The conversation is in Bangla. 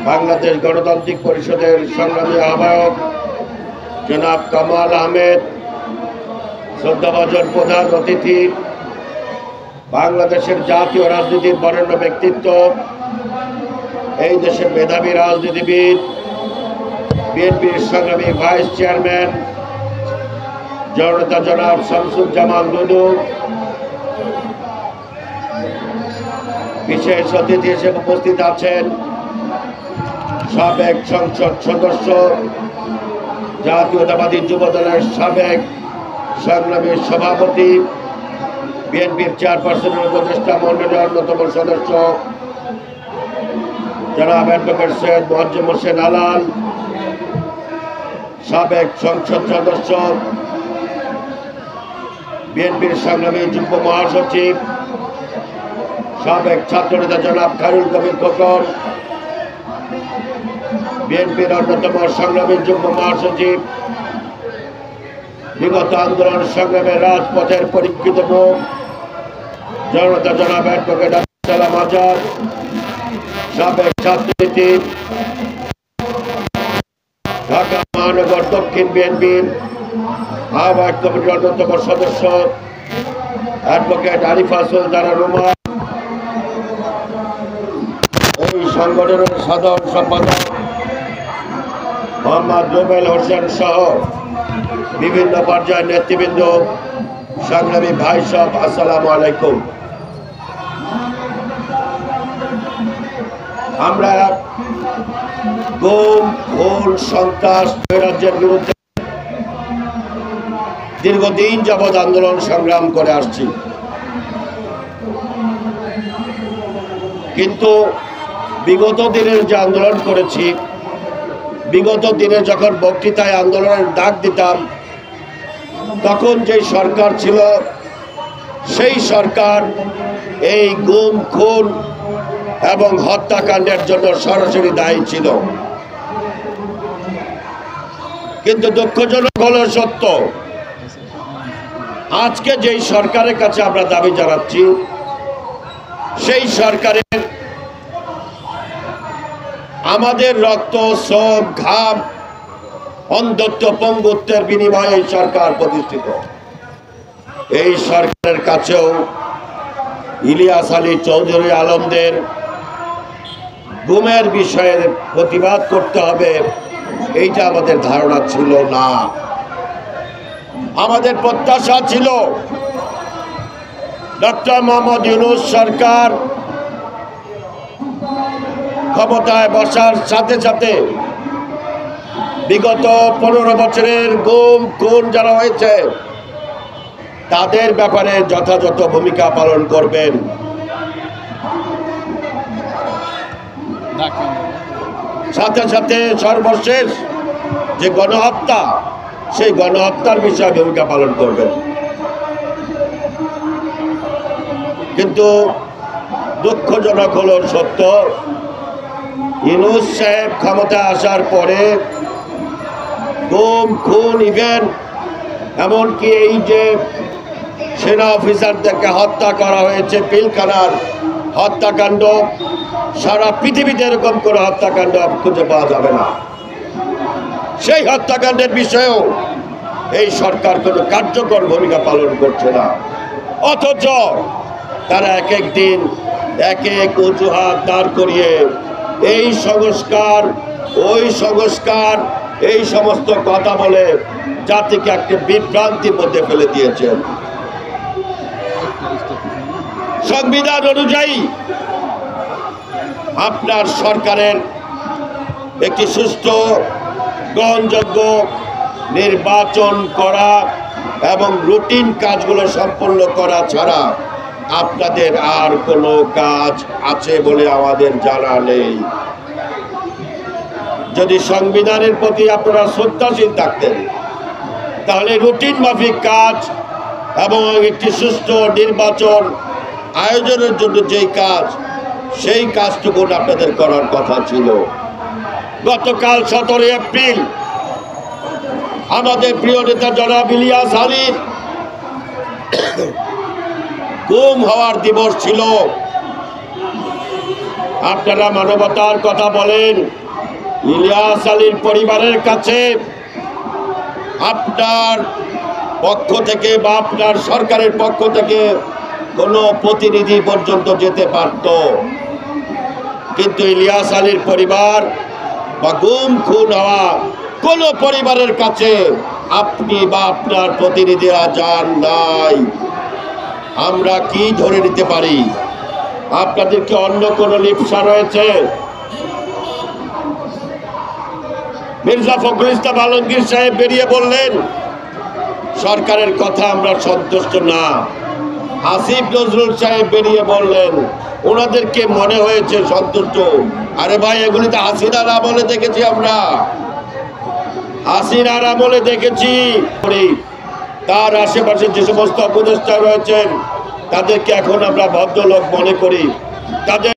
বাংলাদেশ গণতান্ত্রিক পরিষদের সংগ্রামী আহ্বায়ক জনাব কামাল আহমেদ, শ্রদ্ধাভাজন প্রধান অতিথি, বাংলাদেশের জাতীয় রাজনীতির বরেণ্য ব্যক্তিত্ব, এই দেশের মেধাবী রাজনীতিবিদ, বিএনপির সংগ্রামী ভাইস চেয়ারম্যান জননেতা জনাব শামসুজ্জামান দুদু, বিশেষ অতিথি হিসেবে উপস্থিত আছেন সাবেক সংসদ সদস্য, জাতীয়তাবাদী যুবদলের সাবেক সংগ্রামী সভাপতি, বিএনপির চেয়ারপারসনের উপদেষ্টা মন্ডলীর অন্যতম সদস্য জনাব অ্যাডভোকেট সৈয়দ মোয়াজ্জেম হোসেন আলাল, সাবেক সংসদ সদস্য, বিএনপির সংগ্রামী যুগ্ম মহাসচিব, সাবেক ছাত্রনেতা জনাব খায়রুল কবির খোকন, বিএনপির অন্যতম সংগ্রামী যুগ্ম মহাসচিব, বিগত আন্দোলন সংগ্রামের রাজপথের পরীক্ষিত মুখ জননেতা জনাব অ্যাডভোকেট আব্দুল সালাম আজাদ, সাবেক ছাত্রনীতি, ঢাকা মহানগর দক্ষিণ বিএনপির আহ্বায়ক কমিটির অন্যতম সদস্য অ্যাডভোকেট আরিফা সুলতানা রুমা, এই সংগঠনের সাধারণ সম্পাদক মোহাম্মদ রুবেল হোসেন সহ বিভিন্ন পর্যায়ের নেতৃবৃন্দ, সংগ্রামী ভাই সব, আসসালামু আলাইকুম। আমরা গুম, খুন, সন্ত্রাস, নৈরাজ্যের বিরুদ্ধে দীর্ঘদিন যাবৎ আন্দোলন সংগ্রাম করে আসছি, কিন্তু বিগত দিনের যে আন্দোলন করেছি, বিগত দিনে যখন বক্তৃতায় আন্দোলনের ডাক দিতাম, তখন যে সরকার ছিল সেই সরকার এই গুম, খুন এবং হত্যাকাণ্ডের জন্য সরাসরি দায়ী ছিল। কিন্তু দুঃখজনক হলো সত্য, আজকে যেই সরকারের কাছে আমরা দাবি জানাচ্ছি, সেই সরকারের আমাদের রক্ত, শ্রম, ঘাম, অন্ধত্ব, পঙ্গুত্বের বিনিময়ে এই সরকার প্রতিষ্ঠিত। এই সরকারের কাছেও ইলিয়াস আলী চৌধুরী আলমদের গুমের বিষয়ে প্রতিবাদ করতে হবে, এইটা আমাদের ধারণা ছিল না। আমাদের প্রত্যাশা ছিল ডক্টর মোহাম্মদ ইউনূস সরকার ক্ষমতায় বসার সাথে সাথে বিগত 15 বছরের গুম, খুন যারা হয়েছে তাদের ব্যাপারে যথাযথ ভূমিকা পালন করবেন। সাথে সাথে সর্বশেষ যে গণহত্যা, সেই গণহত্যার বিষয়ে ভূমিকা পালন করবেন। কিন্তু দুঃখজনক হলো সত্য, ইউনূস সাহেব ক্ষমতায় আসার পরে গুম, খুন, ইভেন এমনকি এই যে সেনা অফিসারদেরকে হত্যা করা হয়েছে, পিলখানার হত্যাকাণ্ড, সারা পৃথিবীতে এরকম কোনো হত্যাকাণ্ড খুঁজে পাওয়া যাবে না। সেই হত্যাকাণ্ডের বিষয়েও এই সরকার কোনো কার্যকর ভূমিকা পালন করছে না, অথচ তারা এক এক দিন এক এক অজুহাত দাঁড় করিয়ে এই সংস্কার, ওই সংস্কার, এই সমস্ত কথা বলে জাতিকে একটা বিভ্রান্তির মধ্যে ফেলে দিয়েছেন। সংবিধান অনুযায়ী আপনার সরকারের একটি সুষ্ঠু, গ্রহণযোগ্য নির্বাচন করা এবং রুটিন কাজগুলো সম্পন্ন করা ছাড়া আপনাদের আর কোনো কাজ আছে বলে আমাদের জানা নেই। যদি সংবিধানের প্রতি আপনারা শ্রদ্ধাশীল থাকতেন, তাহলে রুটিন মাফিক কাজ এবং একটি সুষ্ঠু নির্বাচন আয়োজনের জন্য যেই কাজ, সেই কাজটুকু আপনাদের করার কথা ছিল। গতকাল 17 এপ্রিল আমাদের প্রিয় নেতা জনাব ইলিয়াস আলীর গুম হওয়ার দিবস ছিল। আপনারা মানবতার কথা বলেন, ইলিয়াস আলীর পরিবারের কাছে আপনার পক্ষ থেকে বা আপনার সরকারের পক্ষ থেকে কোনো প্রতিনিধি পর্যন্ত যেতে পারত, কিন্তু ইলিয়াস আলীর পরিবার বা গুম খুন হওয়া কোনো পরিবারের কাছে আপনি বা আপনার প্রতিনিধিরা যান নাই। আমরা কি ধরে নিতে পারি? আপনাদের কি অন্য কোনো লিপ্সা রয়েছে? মির্জা ফখরুল ইসলাম আলমগীর সাহেব বেরিয়ে বললেন সরকারের কথা আমরা সন্তুষ্ট না। আসিফ নজরুল সাহেব বেরিয়ে বললেন ওনাদেরকে মনে হয়েছে সন্তুষ্ট। আরে ভাই, এগুলি তো হাসিনার আমলে দেখেছি, আমরা হাসিনার আমলে দেখেছি। তার আশেপাশে যে সমস্ত উপদেষ্টা রয়েছেন তাদেরকে এখন আমরা ভদ্রলোক মনে করি। তাদের